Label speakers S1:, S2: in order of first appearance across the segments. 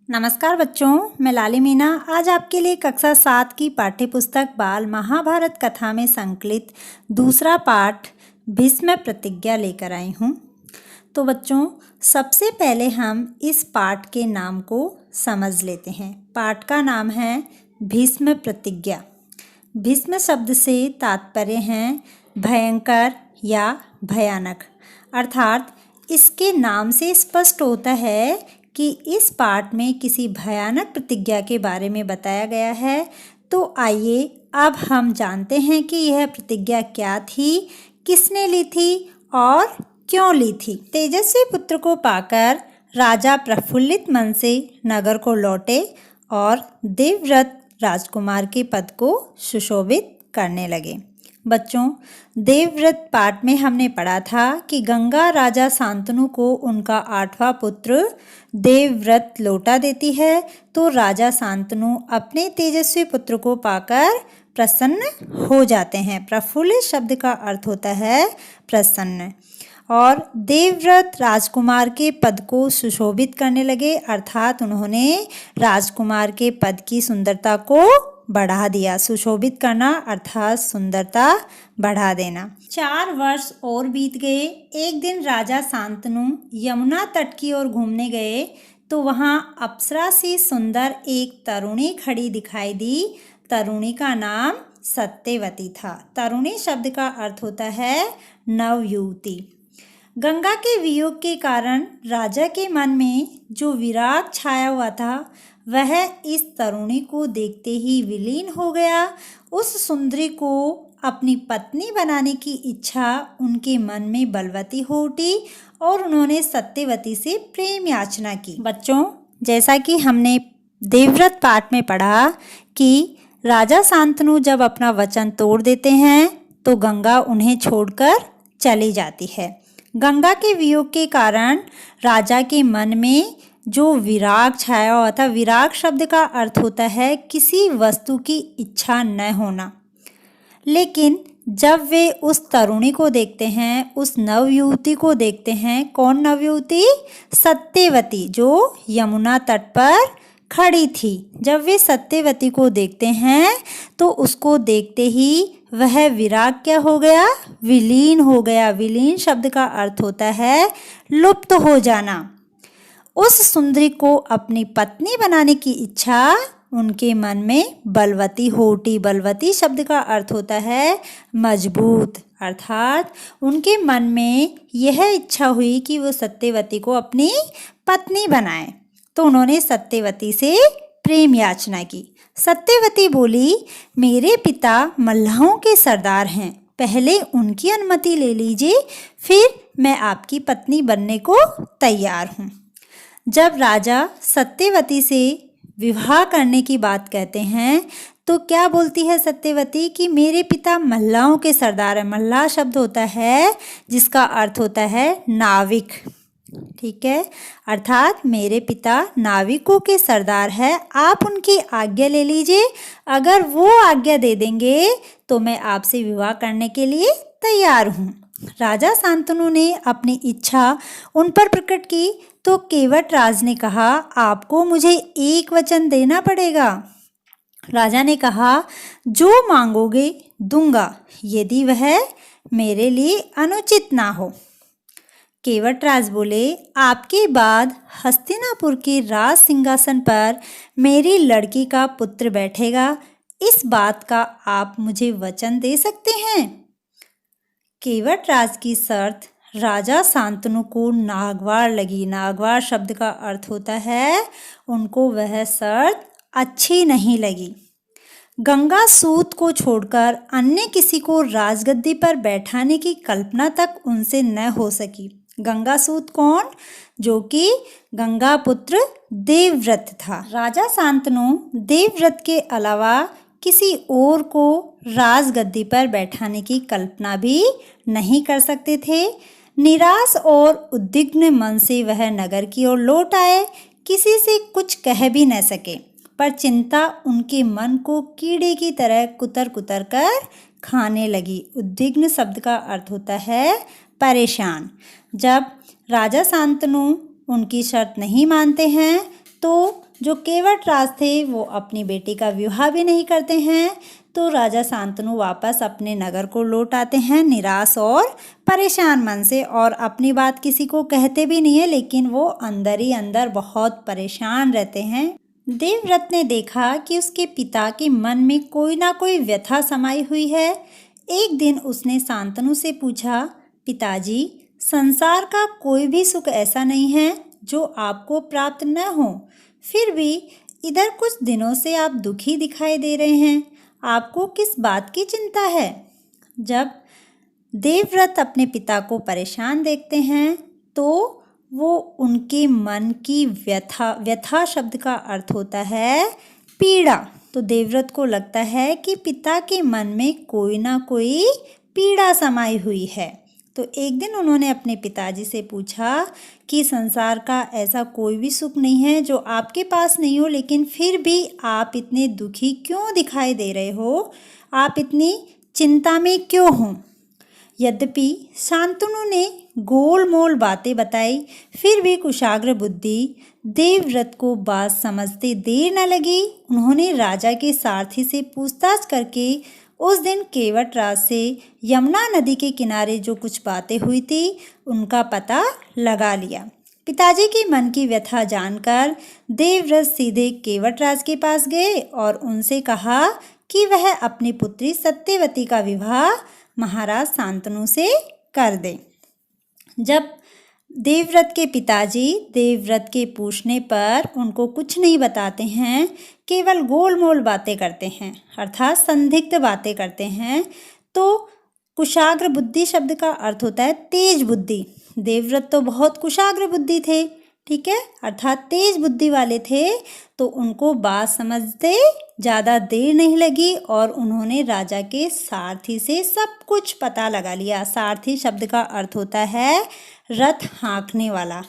S1: नमस्कार बच्चों, मैं लाली मीना आज आपके लिए कक्षा 7 की पाठ्यपुस्तक बाल महाभारत कथा में संकलित दूसरा पाठ भीष्म प्रतिज्ञा लेकर आई हूँ। तो बच्चों, सबसे पहले हम इस पाठ के नाम को समझ लेते हैं। पाठ का नाम है भीष्म प्रतिज्ञा। भीष्म शब्द से तात्पर्य है भयंकर या भयानक, अर्थात इसके नाम से स्पष्ट होता है कि इस पाठ में किसी भयानक प्रतिज्ञा के बारे में बताया गया है। तो आइए अब हम जानते हैं कि यह प्रतिज्ञा क्या थी, किसने ली थी और क्यों ली थी। तेजस्वी पुत्र को पाकर राजा प्रफुल्लित मन से नगर को लौटे और देवव्रत राजकुमार के पद को सुशोभित करने लगे। बच्चों, देवव्रत पाठ में हमने पढ़ा था कि गंगा राजा शांतनु को उनका 8वां पुत्र देवव्रत लौटा देती है। तो राजा शांतनु अपने तेजस्वी पुत्र को पाकर प्रसन्न हो जाते हैं। प्रफुल्लित शब्द का अर्थ होता है प्रसन्न। और देवव्रत राजकुमार के पद को सुशोभित करने लगे, अर्थात उन्होंने राजकुमार के पद की सुंदरता को बढ़ा दिया। सुशोभित करना अर्थात सुंदरता बढ़ा देना। 4 वर्ष और बीत गए। एक दिन राजा शांतनु यमुना तट की ओर घूमने गए तो वहां अप्सरा सी सुंदर एक तरुणी खड़ी दिखाई दी। तरुणी का नाम सत्यवती था। तरुणी शब्द का अर्थ होता है नवयुवती। गंगा के वियोग के कारण राजा के मन में जो विराग छाया हुआ था वह इस तरुणी को देखते ही विलीन हो गया। उस सुंदरी को अपनी पत्नी बनाने की इच्छा उनके मन में बलवती हो उठी और उन्होंने सत्यवती से प्रेम याचना की। बच्चों, जैसा कि हमने देवव्रत पाठ में पढ़ा कि राजा शांतनु जब अपना वचन तोड़ देते हैं तो गंगा उन्हें छोड़कर चली जाती है। गंगा के वियोग के कारण राजा के मन में जो विराग छाया हुआ था, विराग शब्द का अर्थ होता है किसी वस्तु की इच्छा न होना। लेकिन जब वे उस तरुणी को देखते हैं, उस नवयुवती को देखते हैं, कौन नवयुवती? सत्यवती, जो यमुना तट पर खड़ी थी। जब वे सत्यवती को देखते हैं तो उसको देखते ही वह विराग क्या हो गया? विलीन हो गया। विलीन शब्द का अर्थ होता है लुप्त हो जाना। उस सुंदरी को अपनी पत्नी बनाने की इच्छा उनके मन में बलवती हो उठी। बलवती शब्द का अर्थ होता है मजबूत, अर्थात उनके मन में यह इच्छा हुई कि वो सत्यवती को अपनी पत्नी बनाए। तो उन्होंने सत्यवती से प्रेम याचना की। सत्यवती बोली, मेरे पिता मल्लाहों के सरदार हैं, पहले उनकी अनुमति ले लीजिए, फिर मैं आपकी पत्नी बनने को तैयार हूँ। जब राजा सत्यवती से विवाह करने की बात कहते हैं तो क्या बोलती है सत्यवती कि मेरे पिता मल्लाहों के सरदार हैं। मल्लाह शब्द होता है जिसका अर्थ होता है नाविक, ठीक है, अर्थात मेरे पिता नाविकों के सरदार हैं, आप उनकी आज्ञा ले लीजिए। अगर वो आज्ञा दे देंगे तो मैं आपसे विवाह करने के लिए तैयार हूँ। राजा शांतनु ने अपनी इच्छा उन पर प्रकट की तो केवटराज ने कहा, आपको मुझे एक वचन देना पड़ेगा। राजा ने कहा, जो मांगोगे दूंगा, यदि वह मेरे लिए अनुचित ना हो। केवटराज बोले, आपके बाद हस्तिनापुर के राज सिंहासन पर मेरी लड़की का पुत्र बैठेगा, इस बात का आप मुझे वचन दे सकते हैं? केवटराज की शर्त राजा शांतनु को नागवार लगी। नागवार शब्द का अर्थ होता है उनको वह शर्त अच्छी नहीं लगी। गंगा सूत को छोड़कर अन्य किसी को राजगद्दी पर बैठाने की कल्पना तक उनसे न हो सकी। गंगा सूत कौन? जो कि गंगा पुत्र देवव्रत था। राजा शांतनु देवव्रत के अलावा किसी और को राजगद्दी पर बैठाने की कल्पना भी नहीं कर सकते थे। निराश और उद्विग्न मन से वह नगर की ओर लौट आए। किसी से कुछ कह भी न सके, पर चिंता उनके मन को कीड़े की तरह कुतर कुतर कर खाने लगी। उद्विग्न शब्द का अर्थ होता है परेशान। जब राजा शांतनु उनकी शर्त नहीं मानते हैं तो जो केवटराज थे वो अपनी बेटी का विवाह भी नहीं करते हैं। तो राजा शांतनु वापस अपने नगर को लौट आते हैं निराश और परेशान मन से, और अपनी बात किसी को कहते भी नहीं है, लेकिन वो अंदर ही अंदर बहुत परेशान रहते हैं। देवव्रत ने देखा कि उसके पिता के मन में कोई ना कोई व्यथा समाई हुई है। एक दिन उसने शांतनु से पूछा, पिताजी, संसार का कोई भी सुख ऐसा नहीं है जो आपको प्राप्त न हो, फिर भी इधर कुछ दिनों से आप दुखी दिखाई दे रहे हैं, आपको किस बात की चिंता है? जब देवव्रत अपने पिता को परेशान देखते हैं तो वो उनके मन की व्यथा शब्द का अर्थ होता है पीड़ा। तो देवव्रत को लगता है कि पिता के मन में कोई ना कोई पीड़ा समाई हुई है। तो एक दिन उन्होंने अपने पिताजी से पूछा कि संसार का ऐसा कोई भी सुख नहीं है जो आपके पास नहीं हो, लेकिन फिर भी आप इतने दुखी क्यों दिखाई दे रहे हो, आप इतनी चिंता में क्यों हो? यद्यपि शांतनु ने गोल मोल बातें बताई, फिर भी कुशाग्र बुद्धि देवव्रत को बात समझते देर न लगी। उन्होंने राजा के सारथी से पूछताछ करके उस दिन केवटराज से यमुना नदी के किनारे जो कुछ बातें हुई थी उनका पता लगा लिया। पिताजी के मन की व्यथा जानकर देवव्रत सीधे केवटराज के पास गए और उनसे कहा कि वह अपनी पुत्री सत्यवती का विवाह महाराज शांतनु से कर दे। जब देवव्रत के पिताजी देवव्रत के पूछने पर उनको कुछ नहीं बताते हैं, केवल गोल मोल बातें करते हैं, अर्थात संदिग्ध बातें करते हैं, तो कुशाग्र बुद्धि शब्द का अर्थ होता है तेज बुद्धि। देवव्रत तो बहुत कुशाग्र बुद्धि थे, ठीक है, अर्थात तेज बुद्धि वाले थे। तो उनको बात समझते ज़्यादा देर नहीं लगी और उन्होंने राजा के सारथी से सब कुछ पता लगा लिया। सारथी शब्द का अर्थ होता है रथ हाँकने वाला,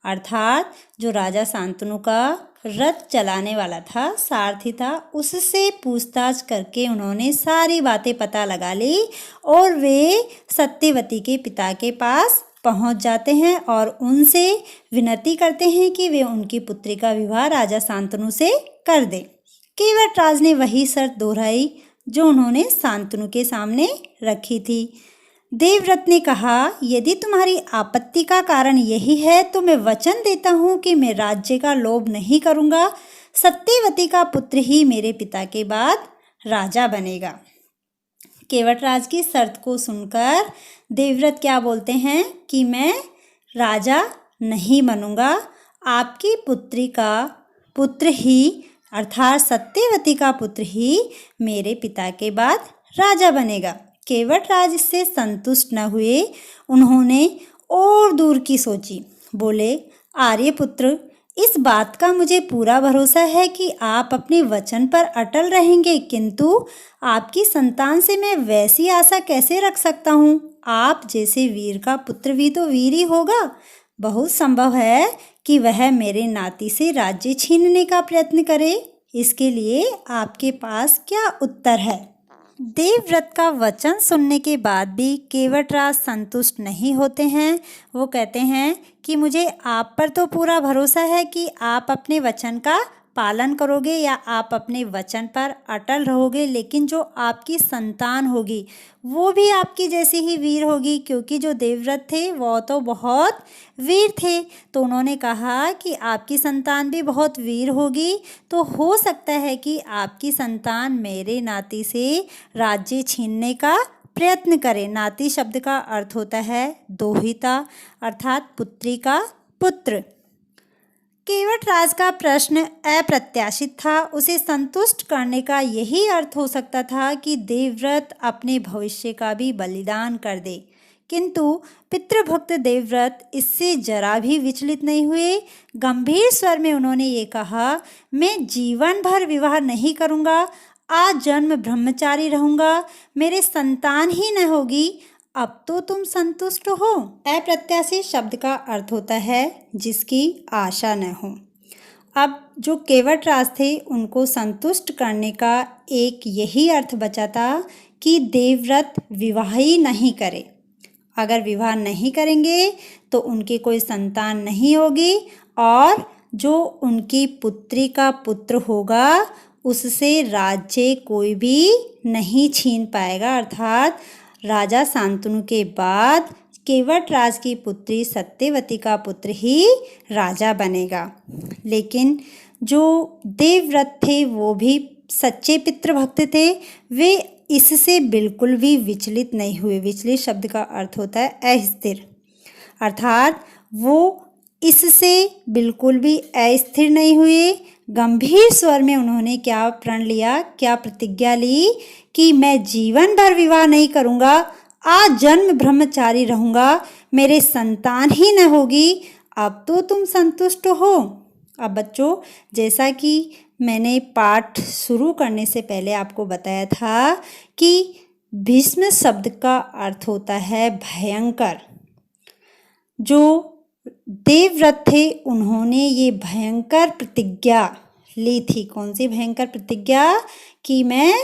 S1: अर्थात जो राजा शांतनु का रथ चलाने वाला था, सारथी था, उससे पूछताछ करके उन्होंने सारी बातें पता लगा ली और वे सत्यवती के पिता के पास पहुंच जाते हैं और उनसे विनती करते हैं कि वे उनकी पुत्री का विवाह राजा शांतनु से कर दें। केवटराज ने वही शर्त दोहराई जो उन्होंने शांतनु के सामने रखी थी। देवव्रत ने कहा, यदि तुम्हारी आपत्ति का कारण यही है तो मैं वचन देता हूँ कि मैं राज्य का लोभ नहीं करूँगा, सत्यवती का पुत्र ही मेरे पिता के बाद राजा बनेगा। केवटराज की शर्त को सुनकर देवव्रत क्या बोलते हैं कि मैं राजा नहीं बनूंगा, आपकी पुत्री का पुत्र ही अर्थात सत्यवती का पुत्र ही मेरे पिता के बाद राजा बनेगा। केवटराज इससे संतुष्ट न हुए, उन्होंने और दूर की सोची। बोले, आर्यपुत्र, इस बात का मुझे पूरा भरोसा है कि आप अपने वचन पर अटल रहेंगे, किंतु आपकी संतान से मैं वैसी आशा कैसे रख सकता हूँ? आप जैसे वीर का पुत्र भी तो वीर ही होगा। बहुत संभव है कि वह मेरे नाती से राज्य छीनने का प्रयत्न करे। इसके लिए आपके पास क्या उत्तर है? देवव्रत का वचन सुनने के बाद भी केवटराज संतुष्ट नहीं होते हैं। वो कहते हैं कि मुझे आप पर तो पूरा भरोसा है कि आप अपने वचन का पालन करोगे या आप अपने वचन पर अटल रहोगे, लेकिन जो आपकी संतान होगी वो भी आपकी जैसी ही वीर होगी, क्योंकि जो देवव्रत थे वो तो बहुत वीर थे। तो उन्होंने कहा कि आपकी संतान भी बहुत वीर होगी, तो हो सकता है कि आपकी संतान मेरे नाती से राज्य छीनने का प्रयत्न करे। नाती शब्द का अर्थ होता है दोहिता, अर्थात पुत्री का पुत्र। केवटराज का प्रश्न अप्रत्याशित था। उसे संतुष्ट करने का यही अर्थ हो सकता था कि देवव्रत अपने भविष्य का भी बलिदान कर दे, किंतु पितृभक्त देवव्रत इससे जरा भी विचलित नहीं हुए। गंभीर स्वर में उन्होंने ये कहा, मैं जीवन भर विवाह नहीं करूँगा, आजन्म ब्रह्मचारी रहूँगा, मेरे संतान ही न होगी। अब तो तुम संतुष्ट हो। अप्रत्याशित शब्द का अर्थ होता है जिसकी आशा न हो। अब जो केवटराज थे उनको संतुष्ट करने का एक यही अर्थ बचा था कि देवव्रत विवाह ही नहीं करे। अगर विवाह नहीं करेंगे तो उनकी कोई संतान नहीं होगी और जो उनकी पुत्री का पुत्र होगा उससे राज्य कोई भी नहीं छीन पाएगा। अर्थात राजा शांतनु के बाद केवटराज की पुत्री सत्यवती का पुत्र ही राजा बनेगा। लेकिन जो देवव्रत थे वो भी सच्चे पितृभक्त थे, वे इससे बिल्कुल भी विचलित नहीं हुए। विचलित शब्द का अर्थ होता है अस्थिर, अर्थात वो इससे बिल्कुल भी अस्थिर नहीं हुए। गंभीर स्वर में उन्होंने क्या प्रण लिया, क्या प्रतिज्ञा ली कि मैं जीवन भर विवाह नहीं करूँगा, आजन्म ब्रह्मचारी रहूँगा, मेरे संतान ही न होगी। अब तो तुम संतुष्ट हो। अब बच्चों, जैसा कि मैंने पाठ शुरू करने से पहले आपको बताया था कि भीष्म शब्द का अर्थ होता है भयंकर। जो देवव्रत थे उन्होंने ये भयंकर प्रतिज्ञा ली थी। कौन सी भयंकर प्रतिज्ञा? कि मैं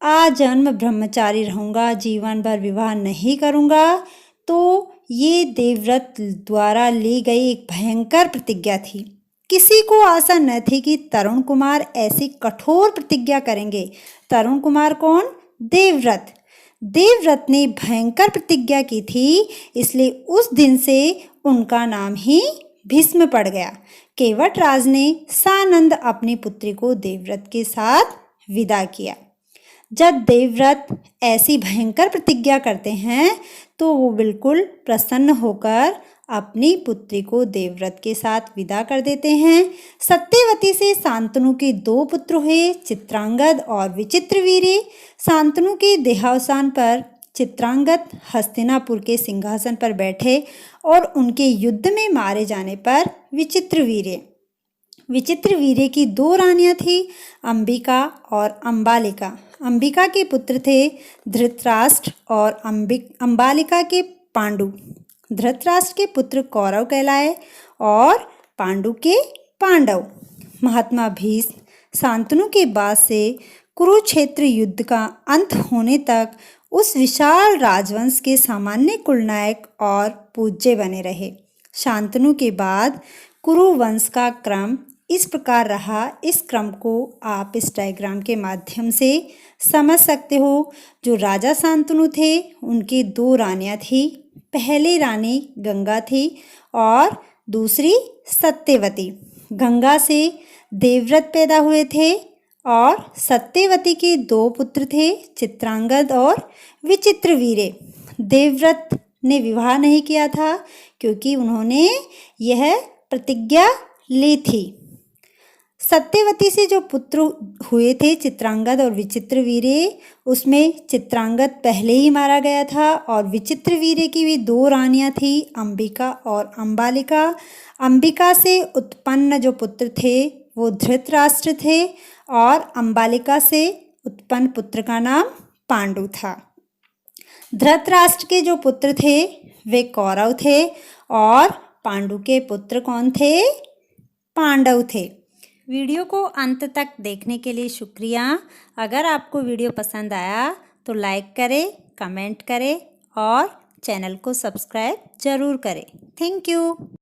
S1: आजन्म ब्रह्मचारी रहूँगा, जीवन भर विवाह नहीं करूँगा। तो ये देवव्रत द्वारा ली गई एक भयंकर प्रतिज्ञा थी। किसी को आशा न थी कि तरुण कुमार ऐसी कठोर प्रतिज्ञा करेंगे। तरुण कुमार कौन? देवव्रत। देवव्रत ने भयंकर प्रतिज्ञा की थी, इसलिए उस दिन से उनका नाम ही भीष्म पड़ गया। केवटराज ने सानंद अपनी पुत्री को देवव्रत के साथ विदा किया। जब देवव्रत ऐसी भयंकर प्रतिज्ञा करते हैं तो वो बिल्कुल प्रसन्न होकर अपनी पुत्री को देवव्रत के साथ विदा कर देते हैं। सत्यवती से शांतनु के 2 पुत्र हुए, चित्रांगद और विचित्रवीर्य। शांतनु के देहावसान पर चित्रांगद हस्तिनापुर के सिंहासन पर बैठे और उनके युद्ध में मारे जाने पर विचित्रवीर्य की 2 रानियां थी, अंबिका और अंबालिका। अंबिका के पुत्र थे धृतराष्ट्र और अंबालिका के पांडु। धृतराष्ट्र के पुत्र कौरव कहलाए और पांडु के पांडव। महात्मा भीष्म शांतनु के बाद से कुरुक्षेत्र युद्ध का अंत होने तक उस विशाल राजवंश के सामान्य कुलनायक और पूज्य बने रहे। शांतनु के बाद कुरुवंश का क्रम इस प्रकार रहा। इस क्रम को आप इस डायग्राम के माध्यम से समझ सकते हो। जो राजा शांतनु थे उनकी 2 रानियां थी। पहली रानी गंगा थी और दूसरी सत्यवती। गंगा से देवव्रत पैदा हुए थे और सत्यवती के 2 पुत्र थे, चित्रांगद और विचित्रवीर्य। देवव्रत ने विवाह नहीं किया था क्योंकि उन्होंने यह प्रतिज्ञा ली थी। सत्यवती से जो पुत्र हुए थे चित्रांगद और विचित्रवीर्य, उसमें चित्रांगद पहले ही मारा गया था और विचित्रवीर्य की भी 2 रानियां थी, अंबिका और अंबालिका। अंबिका से उत्पन्न जो पुत्र थे वो धृतराष्ट्र थे और अंबालिका से उत्पन्न पुत्र का नाम पांडु था। धृतराष्ट्र के जो पुत्र थे वे कौरव थे और पांडु के पुत्र कौन थे? पांडव थे। वीडियो को अंत तक देखने के लिए शुक्रिया। अगर आपको वीडियो पसंद आया तो लाइक करें, कमेंट करें और चैनल को सब्सक्राइब ज़रूर करें। Thank you.